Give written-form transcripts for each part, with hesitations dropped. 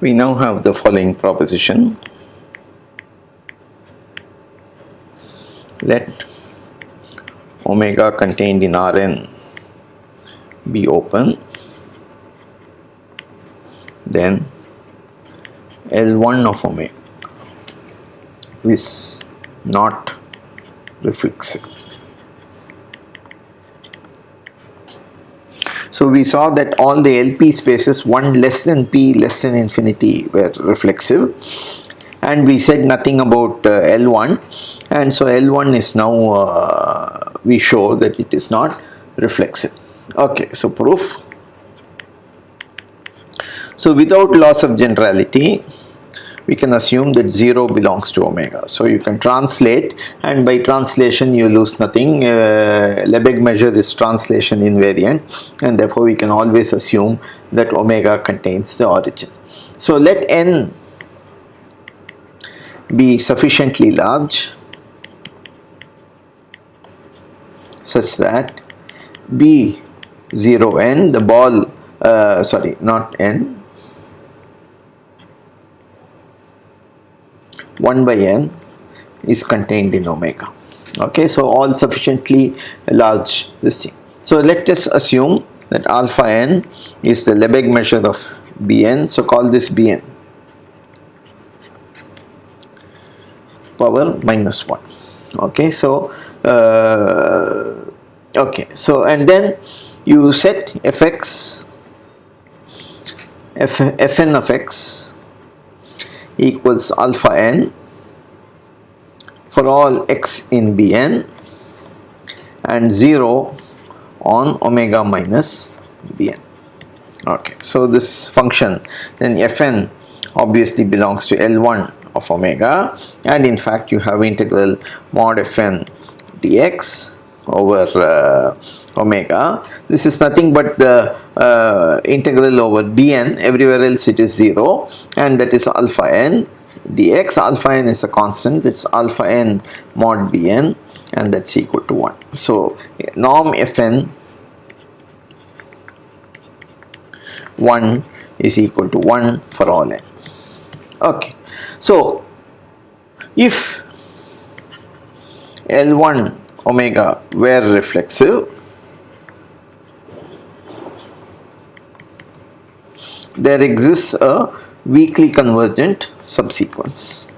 We now have the following proposition. Let omega contained in Rn be open, then L1 of omega is not reflexive. So we saw that all the LP spaces 1 less than P less than infinity were reflexive, and we said nothing about L1, and so L1 is now we show that it is not reflexive. Okay, so proof. So without loss of generality, we can assume that 0 belongs to omega. So you can translate, and by translation you lose nothing. Lebesgue measure is translation invariant, and therefore we can always assume that omega contains the origin. So let n be sufficiently large such that B 0n, the ball, sorry, not n, 1 by n is contained in omega. Okay, so all sufficiently large this thing. So let us assume that alpha n is the Lebesgue measure of Bn, so call this Bn power minus 1. Okay, so okay, so and then you set fx, fn of x equals alpha n for all x in Bn and 0 on omega minus Bn. Okay, so this function then fn obviously belongs to L1 of omega, and in fact you have integral mod fn dx over omega. This is nothing but the integral over Bn, everywhere else it is 0, and that is alpha n dx. Alpha n is a constant, it's alpha n mod Bn, and that's equal to 1. So norm fn 1 is equal to 1 for all n. Okay, so if L1 omega were reflexive, there exists a weakly convergent subsequence.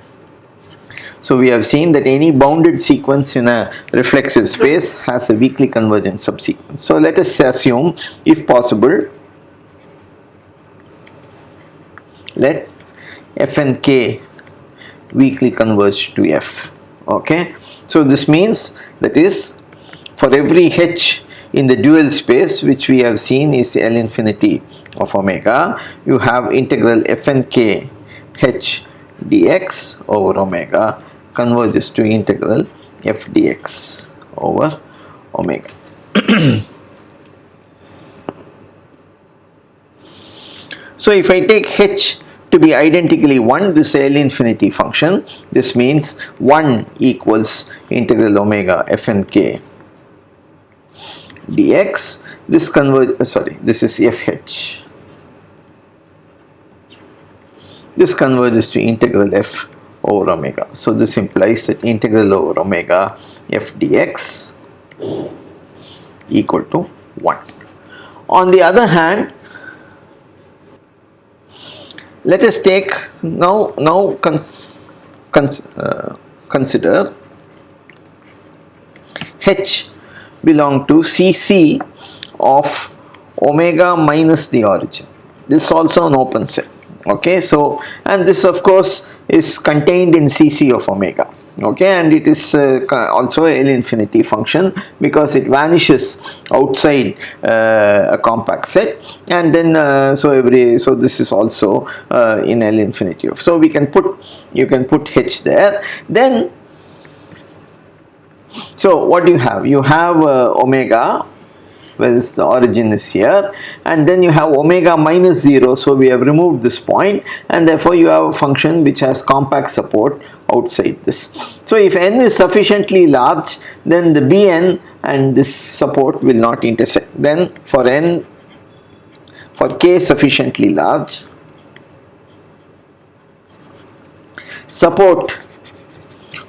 So we have seen that any bounded sequence in a reflexive space has a weakly convergent subsequence. So let us assume, if possible, let f and k weakly converge to f. Okay, so this means that is for every h in the dual space, which we have seen is L infinity of omega, you have integral f and k h dx over omega converges to integral f dx over omega. So if I take h to be identically 1, this L infinity function, this means 1 equals integral omega f and k dx. This this is fh. This converges to integral f over omega. So this implies that integral over omega f dx equal to 1. On the other hand, let us take consider h belong to Cc of omega minus the origin. This is also an open set. Okay, so and this of course is contained in Cc of omega. Okay, and it is also L infinity function because it vanishes outside a compact set, and then so this is also in L infinity of. So you can put h there. Then so what do you have? You have omega, where the origin is here, and then you have omega minus 0, so we have removed this point, and therefore you have a function which has compact support outside this. So if n is sufficiently large, then the Bn and this support will not intersect. Then for k sufficiently large, support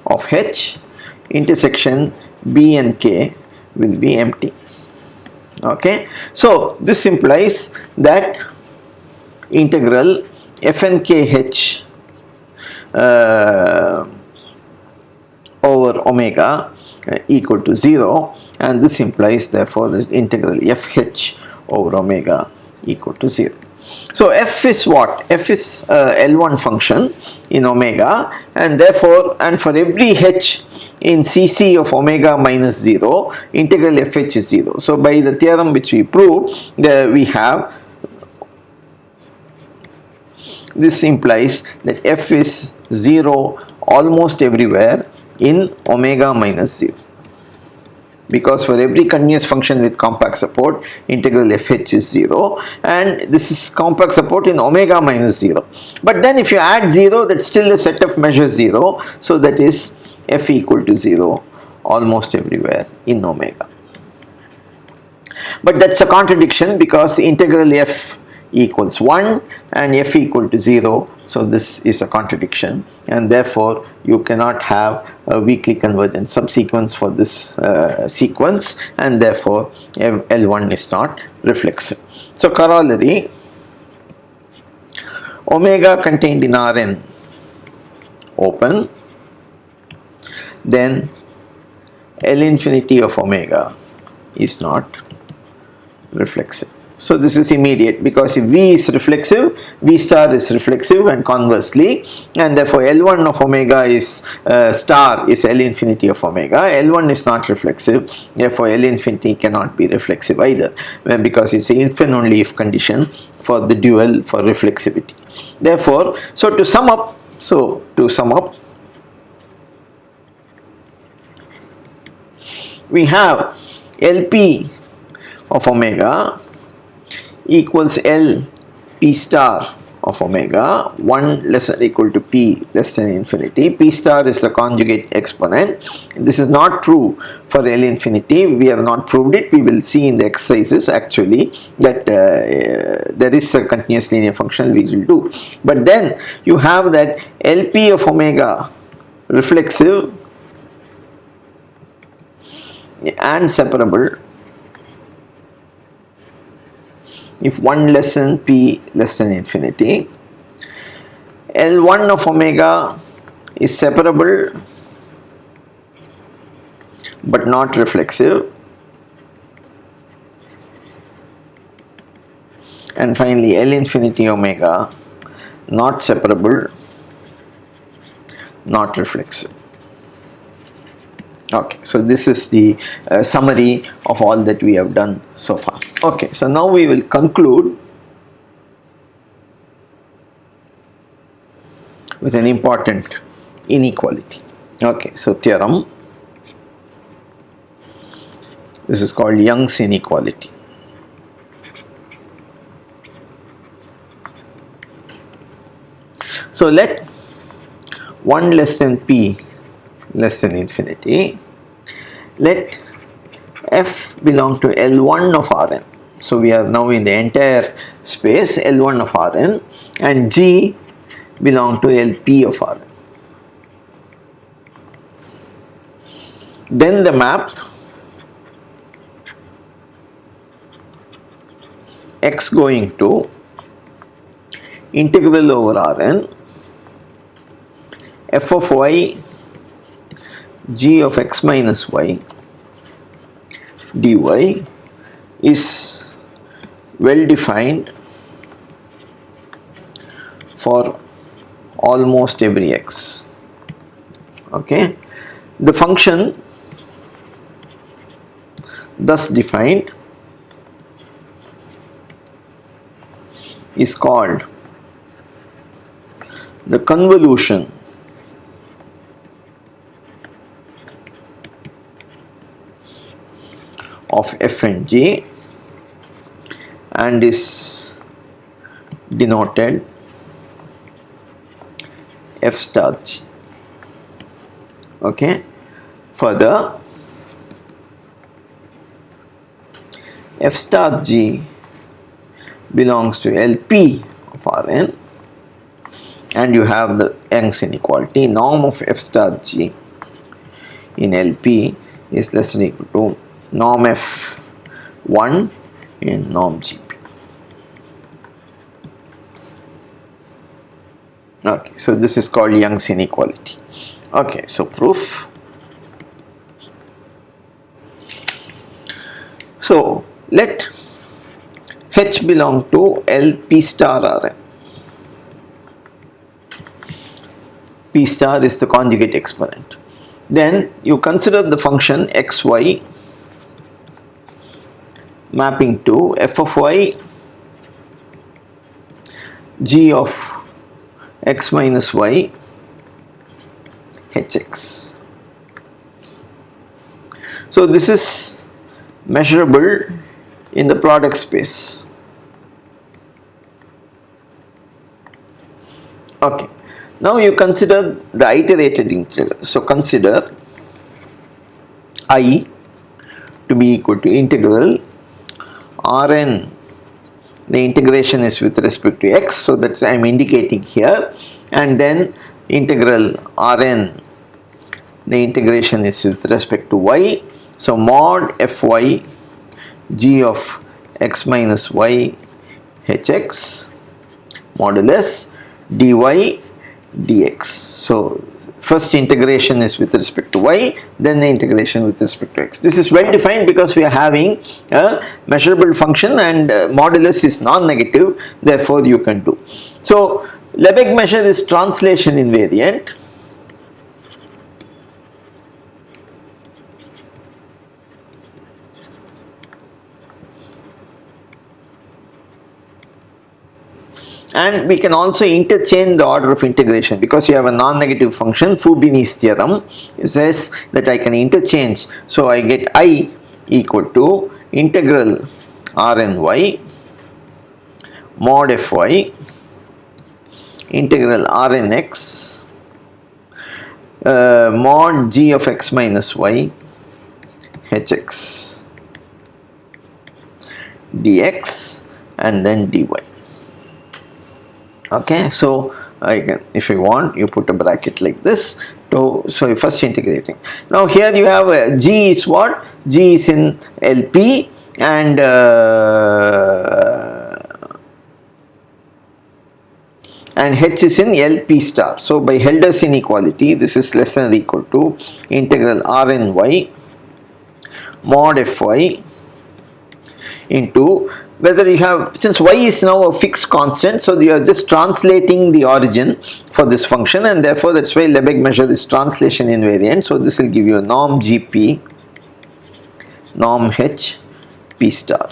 of H intersection B and K will be empty. Okay, so this implies that integral f and k h over omega equal to 0, and this implies therefore that integral fh over omega equal to 0. So f is what? F is L1 function in omega, and therefore, and for every h in cc of omega minus 0, integral fh is 0. So by the theorem which we proved, we have, this implies that f is 0 almost everywhere in omega minus 0, because for every continuous function with compact support, integral fh is 0, and this is compact support in omega minus 0. But then if you add 0, that's still a set of measures 0, so that is f equal to 0 almost everywhere in omega. But that's a contradiction, because integral f equals 1 and f equal to 0, so this is a contradiction, and therefore you cannot have a weakly convergent subsequence for this sequence, and therefore L1 is not reflexive. So corollary, omega contained in Rn open, then L infinity of omega is not reflexive. So this is immediate, because if V is reflexive, V star is reflexive, and conversely, and therefore L1 of omega is star is L infinity of omega. L1 is not reflexive, therefore L infinity cannot be reflexive either, because it's an if and only if condition for the dual for reflexivity. Therefore, to sum up, we have LP of omega equals L P star of omega, 1 less or equal to P less than infinity. P star is the conjugate exponent. This is not true for L infinity. We have not proved it. We will see in the exercises actually that there is a continuous linear function we will do. But then you have that LP of omega reflexive and separable if 1 less than P less than infinity. L1 of omega is separable but not reflexive, and finally L infinity omega not separable, not reflexive. Okay, so this is the summary of all that we have done so far. Okay, so now we will conclude with an important inequality. Okay, so theorem. This is called Young's inequality. So let 1 less than P less than infinity, let f belong to L1 of Rn. So we are now in the entire space L1 of Rn, and G belong to LP of Rn. Then the map x going to integral over Rn f of y g of x minus y dy is well defined for almost every x. Okay, the function thus defined is called the convolution of f and g, and is denoted f star g. Okay, further f star g belongs to LP of Rn, and you have the Young's inequality. Norm of f star g in LP is less than or equal to norm f1 in norm GP. Okay, so this is called Young's inequality. Okay, so proof. So let H belong to LP star Rn. P star is the conjugate exponent. Then you consider the function xy mapping to f of y g of x minus y hx. So this is measurable in the product space. Okay. Now you consider the iterated integral. So consider I to be equal to integral Rn. The integration is with respect to x, so that I am indicating here, and then integral Rn. The integration is with respect to y. So mod fy g of x minus y hx modulus dy dx. So first integration is with respect to y, then the integration with respect to x. This is well defined because we are having a measurable function and modulus is non-negative, therefore you can do. So Lebesgue measure is translation invariant. And we can also interchange the order of integration because you have a non-negative function. Fubini's theorem says that I can interchange. So I get I equal to integral Rny mod fy integral Rnx mod g of x minus y hx dx and then dy. Okay, so I can, if you want, you put a bracket like this. So you first integrating. Now here you have G is what? G is in LP and H is in LP star. So by Helder's inequality, this is less than or equal to integral Rny mod fy into whether you have, since y is now a fixed constant, so you are just translating the origin for this function, and therefore that's why Lebesgue measure is translation invariant. So this will give you a norm GP, norm H, P star.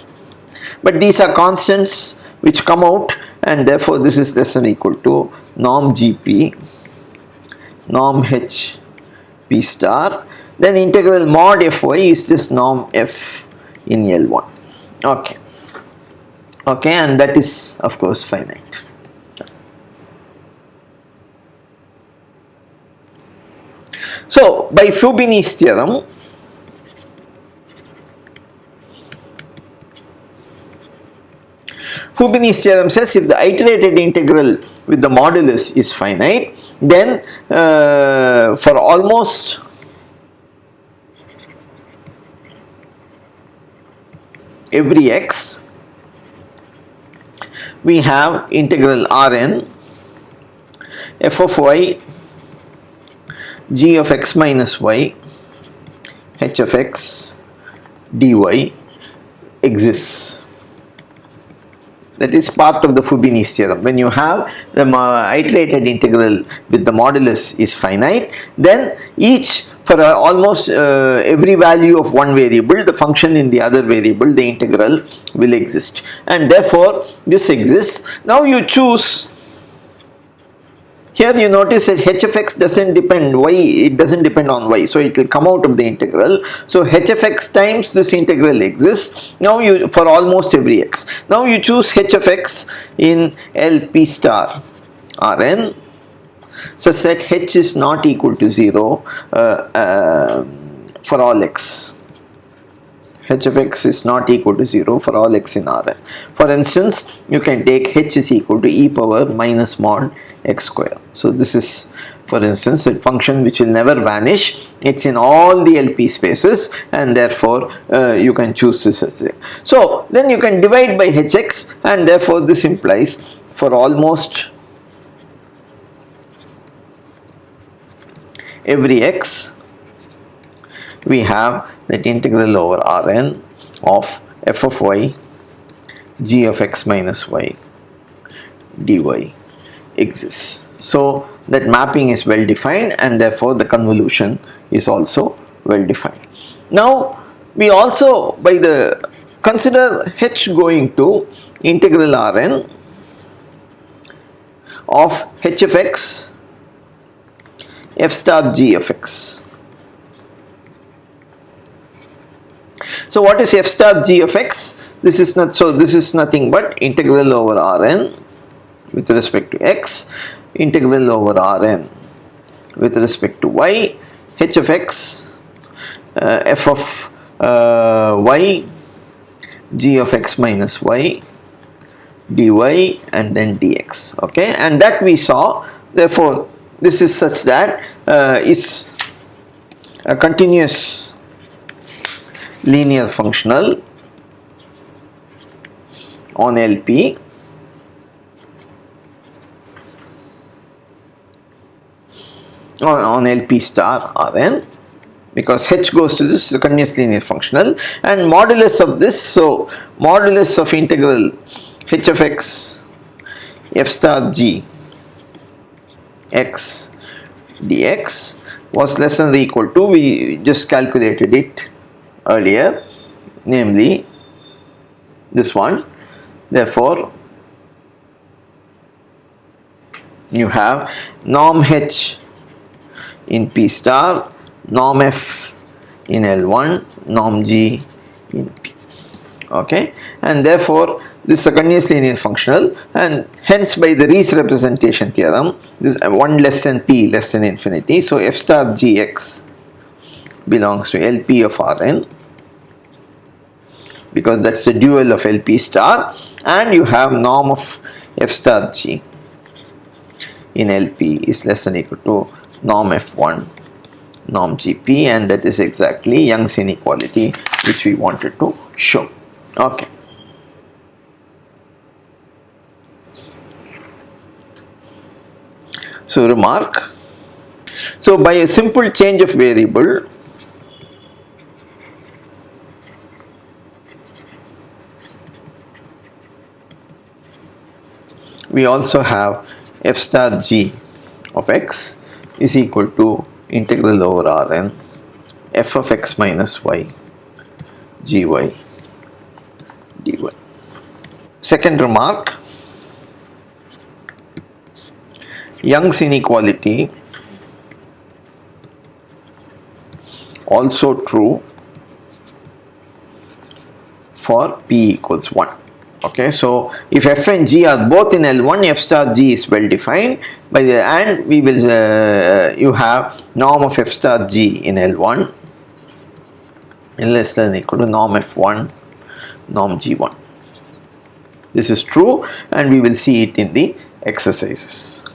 But these are constants which come out, and therefore this is less than or equal to norm GP, norm H, P star. Then integral mod fy is just norm f in L1. Okay. Okay, and that is of course finite. So by Fubini's theorem, Fubini's theorem says if the iterated integral with the modulus is finite, then for almost every x we have integral Rn f of y g of x minus y h of x dy exists. That is part of the Fubini's theorem. When you have the iterated integral with the modulus is finite, then each for almost every value of one variable, the function in the other variable, the integral will exist, and therefore this exists. Now you choose. Here you notice that h of x doesn't depend y, it doesn't depend on y, so it will come out of the integral. So h of x times this integral exists. Now you, for almost every x. Now you choose h of x in LP star Rn such that h is not equal to 0 for all x. h of x is not equal to 0 for all x in Rn. For instance, you can take h is equal to e power minus mod x square. So this is, for instance, a function which will never vanish. It's in all the LP spaces, and therefore you can choose this as it. So then you can divide by hx, and therefore this implies for almost every x we have that integral over Rn of f of y g of x minus y dy exists. So that mapping is well defined, and therefore the convolution is also well defined. Now we also consider h going to integral Rn of h of x f star g of x. So what is f star g of x? This is nothing but integral over Rn with respect to x, integral over Rn with respect to y, h of x, f of y, g of x minus y, dy, and then dx. Okay, and that we saw. Therefore, this is such that it's a continuous linear functional on LP on LP star Rn, because h goes to this continuous linear functional, and modulus of this, so modulus of integral h of x f star g x dx was less than or equal to, we just calculated it earlier, namely this one. Therefore you have norm h in P star, norm f in L1, norm g in P. Okay, and therefore this is a continuous linear functional, and hence by the Rees representation theorem, this 1 less than P less than infinity. So f star gx belongs to LP of Rn, because that's the dual of LP star, and you have norm of f star g in LP is less than or equal to norm f1 norm gp, and that is exactly Young's inequality which we wanted to show. Okay. So remark, so by a simple change of variable, we also have f star g of x is equal to integral over Rn f of x minus y gy dy. Second remark, Young's inequality also true for p equals 1. Okay, so if f and g are both in L1, f star g is well defined by the, and we will you have norm of f star g in L1 in less than or equal to norm f1 norm g1. This is true, and we will see it in the exercises.